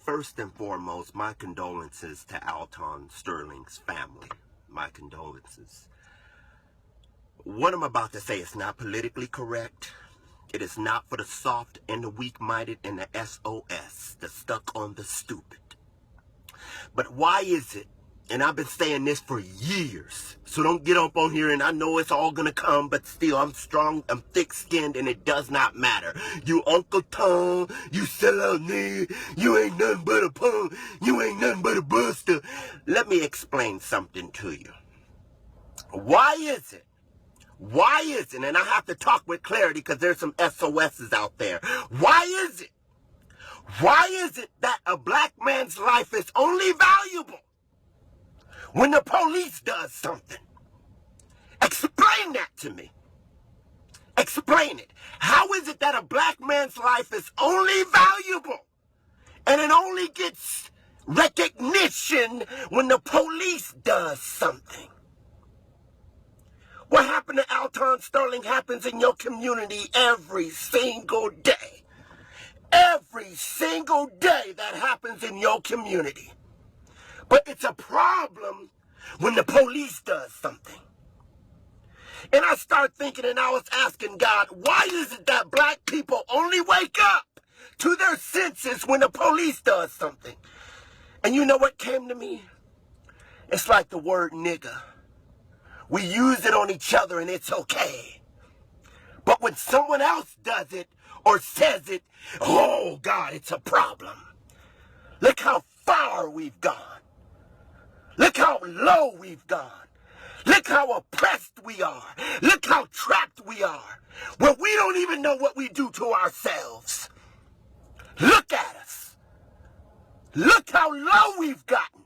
First and foremost, my condolences to Alton Sterling's family. My condolences. What I'm about to say is not politically correct. It is not for the soft and the weak-minded and the SOS, the stuck on the stupid. But why is it, and I've been saying this for years, so don't get up on here, and I know it's all gonna come, but still, I'm strong, I'm thick-skinned, and it does not matter. You Uncle Tom, you sellout nigga, you ain't nothing but a punk, you ain't nothing but a buster. Let me explain something to you. Why is it, and I have to talk with clarity because there's some SOSs out there. Why is it that a black man's life is only valuable when the police does something? Explain that to me. Explain it. How is it that a black man's life is only valuable and it only gets recognition when the police does something? What happened to Alton Sterling happens in your community every single day. Every single day that happens in your community. But it's a problem when the police does something. And I started thinking, and I was asking God, why is it that black people only wake up to their senses when the police does something? And you know what came to me? It's like the word nigga. We use it on each other and it's okay. But when someone else does it or says it, oh God, it's a problem. Look how far we've gone. Look how low we've gone. Look how oppressed we are. Look how trapped we are. Where we don't even know what we do to ourselves. Look at us. Look how low we've gotten.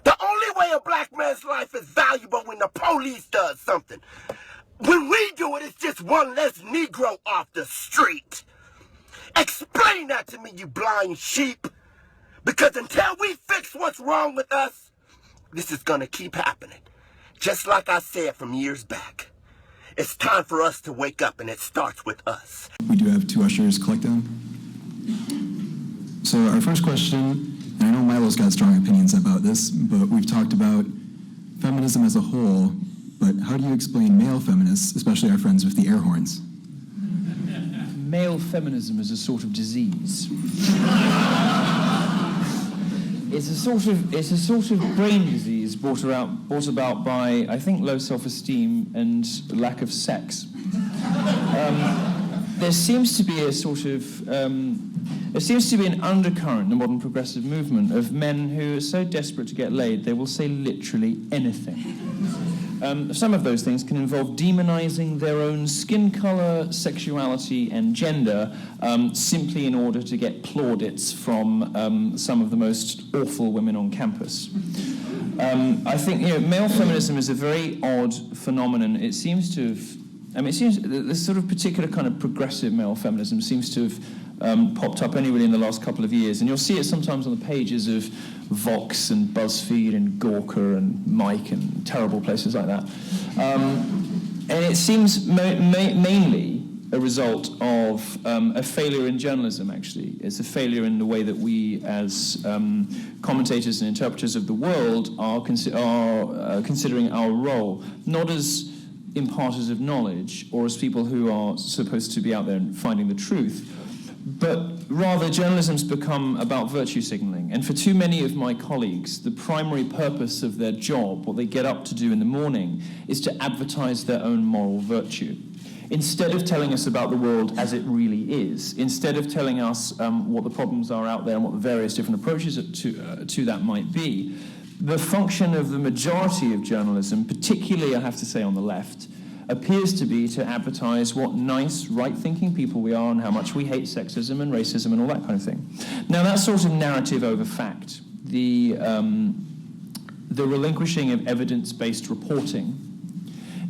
The only way a black man's life is valuable when the police does something. When we do it, it's just one less Negro off the street. Explain that to me, you blind sheep. Because until we fix what's wrong with us, this is going to keep happening. Just like I said from years back. It's time for us to wake up, and it starts with us. We do have two ushers collecting. So our first question, and I know Milo's got strong opinions about this, but we've talked about feminism as a whole, but how do you explain male feminists, especially our friends with the air horns? Male feminism is a sort of disease. It's a sort of brain disease brought about by, I think, low self-esteem and lack of sex. There seems to be an undercurrent in the modern progressive movement of men who are so desperate to get laid they will say literally anything. Some of those things can involve demonizing their own skin color, sexuality, and gender simply in order to get plaudits from some of the most awful women on campus. I think male feminism is a very odd phenomenon. It seems to have, this sort of particular kind of progressive male feminism seems to have popped up only really in the last couple of years, and you'll see it sometimes on the pages of Vox and BuzzFeed and Gawker and Mike and terrible places like that. And it seems mainly a result of a failure in journalism, actually. It's a failure in the way that we, as commentators and interpreters of the world, are considering our role, not as imparters of knowledge or as people who are supposed to be out there and finding the truth, but rather journalism's become about virtue signaling. And for too many of my colleagues, the primary purpose of their job, what they get up to do in the morning, is to advertise their own moral virtue. Instead of telling us about the world as it really is, instead of telling us what the problems are out there and what the various different approaches to that might be, the function of the majority of journalism, particularly, I have to say, on the left, appears to be to advertise what nice, right-thinking people we are and how much we hate sexism and racism and all that kind of thing. Now, that sort of narrative over fact, the relinquishing of evidence-based reporting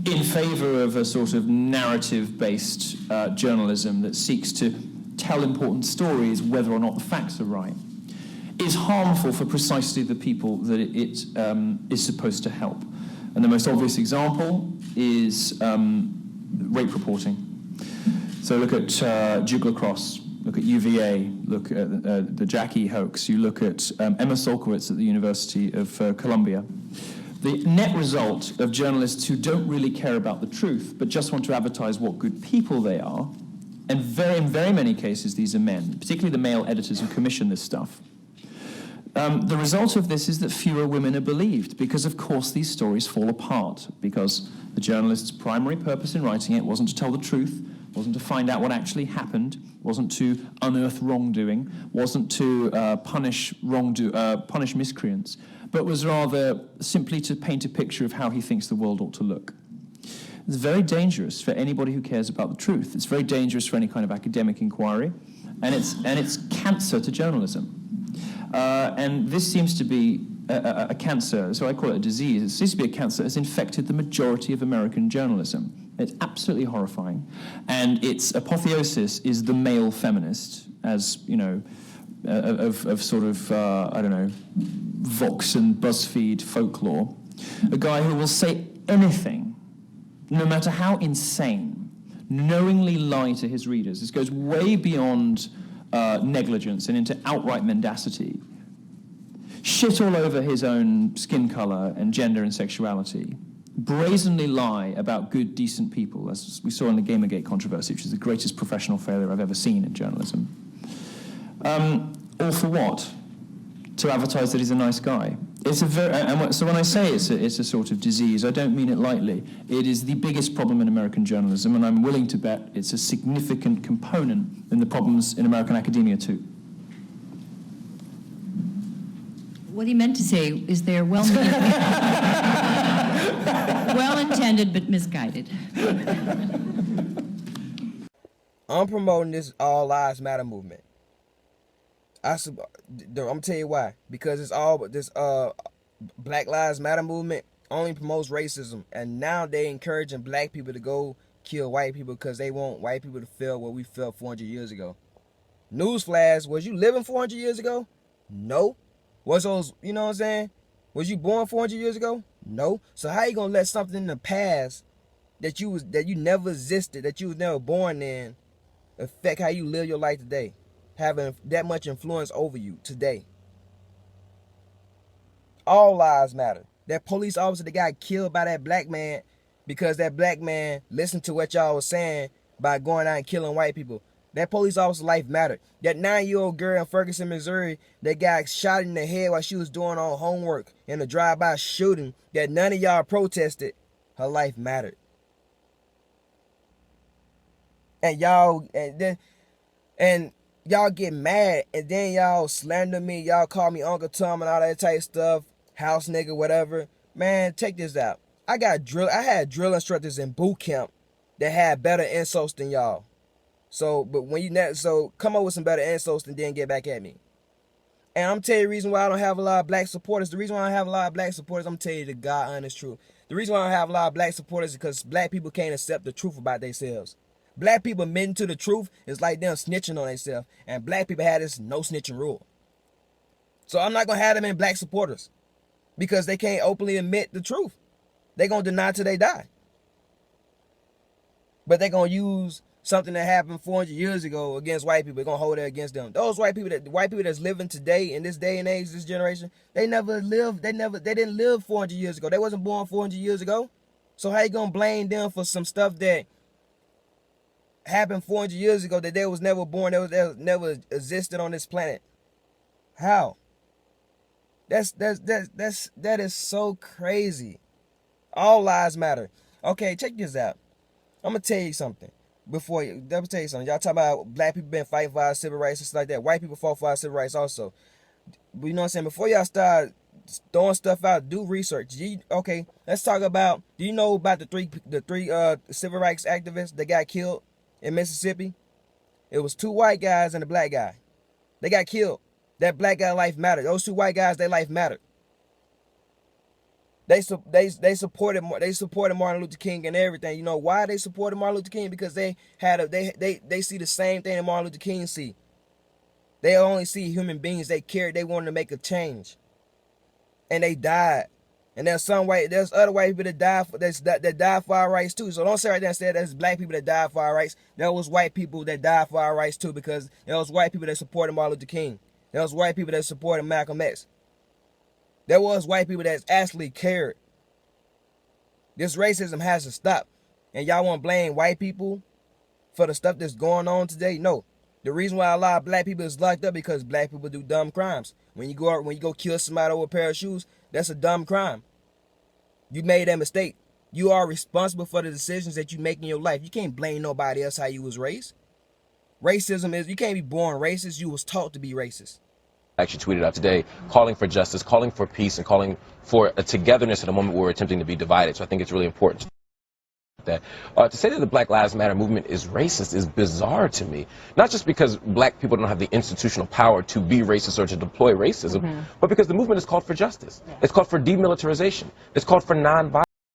in favor of a sort of narrative-based journalism that seeks to tell important stories whether or not the facts are right, is harmful for precisely the people that it is supposed to help. And the most obvious example is rape reporting. So look at Jugla Cross, look at UVA, look at the Jackie hoax, you look at Emma Solkowitz at the University of Columbia. The net result of journalists who don't really care about the truth, but just want to advertise what good people they are, and in very many cases these are men, particularly the male editors who commission this stuff. The result of this is that fewer women are believed, because of course these stories fall apart, because the journalist's primary purpose in writing it wasn't to tell the truth, wasn't to find out what actually happened, wasn't to unearth wrongdoing, wasn't to punish miscreants, but was rather simply to paint a picture of how he thinks the world ought to look. It's very dangerous for anybody who cares about the truth. It's very dangerous for any kind of academic inquiry, and it's cancer to journalism. And this seems to be a cancer, so I call it a disease. It seems to be a cancer that has infected the majority of American journalism. It's absolutely horrifying. And its apotheosis is the male feminist, as, you know, of sort of, I don't know, Vox and BuzzFeed folklore. A guy who will say anything, no matter how insane, knowingly lie to his readers. This goes way beyond negligence and into outright mendacity. Shit all over his own skin color and gender and sexuality. Brazenly lie about good, decent people, as we saw in the Gamergate controversy, which is the greatest professional failure I've ever seen in journalism. All for what? To advertise that he's a nice guy. It's a very, so when I say it's a sort of disease, I don't mean it lightly. It is the biggest problem in American journalism, and I'm willing to bet it's a significant component in the problems in American academia too. What he meant to say is they're well-intended but misguided. I'm promoting this All Lives Matter movement. I'm gonna tell you why. Because it's all this Black Lives Matter movement only promotes racism, and now they encouraging black people to go kill white people because they want white people to feel what we felt 400 years ago. Newsflash: was you living 400 years ago? No. Was those, you know what I'm saying? Was you born 400 years ago? No. So how you gonna let something in the past that you never existed, that you was never born in, affect how you live your life today, having that much influence over you today? All lives matter. That police officer that got killed by that black man because that black man listened to what y'all was saying by going out and killing white people. That police officer's life mattered. That 9-year-old girl in Ferguson, Missouri that got shot in the head while she was doing her homework in a drive-by shooting that none of y'all protested, her life mattered. And y'all get mad, and then y'all slander me, y'all call me Uncle Tom and all that type of stuff, house nigga, whatever. Man, check this out. I had drill instructors in boot camp that had better insults than y'all. So come up with some better insults and then get back at me. And I'm telling you the reason why I don't have a lot of black supporters. The reason why I don't have a lot of black supporters, I'm telling you the God honest truth. The reason why I don't have a lot of black supporters is because black people can't accept the truth about themselves. Black people admitting to the truth is like them snitching on themselves. And black people had this no snitching rule. So I'm not going to have them in black supporters because they can't openly admit the truth. They're going to deny till they die. But they're going to use something that happened 400 years ago against white people. They're going to hold it against them. Those white people that's living today in this day and age, this generation, they didn't live 400 years ago. They wasn't born 400 years ago. So how you going to blame them for some stuff that happened 400 years ago that they was never born, that was never existed on this planet? How? That is so crazy. All lives matter. Okay, check this out. I'm gonna tell you something. Y'all talk about black people been fighting for our civil rights and stuff like that. White people fought for our civil rights also. But you know what I'm saying? Before y'all start throwing stuff out, do research. Okay, let's talk about. Do you know about the three civil rights activists that got killed in Mississippi? It was 2 white guys and a black guy. They got killed. That black guy life mattered. Those 2 white guys, their life mattered. They supported Martin Luther King and everything. You know why they supported Martin Luther King? Because they see the same thing that Martin Luther King see. They only see human beings. They cared. They wanted to make a change, and they died And there's other white people that died for our rights too. So don't say right there and say there's black people that died for our rights. There was white people that died for our rights too, because there was white people that supported Martin Luther King. There was white people that supported Malcolm X. There was white people that actually cared. This racism has to stop. And y'all want to blame white people for the stuff that's going on today? No. The reason why a lot of black people is locked up because black people do dumb crimes. When you go kill somebody over a pair of shoes, that's a dumb crime. You made that mistake. You are responsible for the decisions that you make in your life. You can't blame nobody else how you was raised. Racism is, you can't be born racist. You was taught to be racist. Actually tweeted out today calling for justice, calling for peace, and calling for a togetherness at a moment where we're attempting to be divided. So I think it's really important that to say that the Black Lives Matter movement is racist is bizarre to me. Not just because black people don't have the institutional power to be racist or to deploy racism, but because the movement is called for justice. It's called for demilitarization. It's called for non-violence.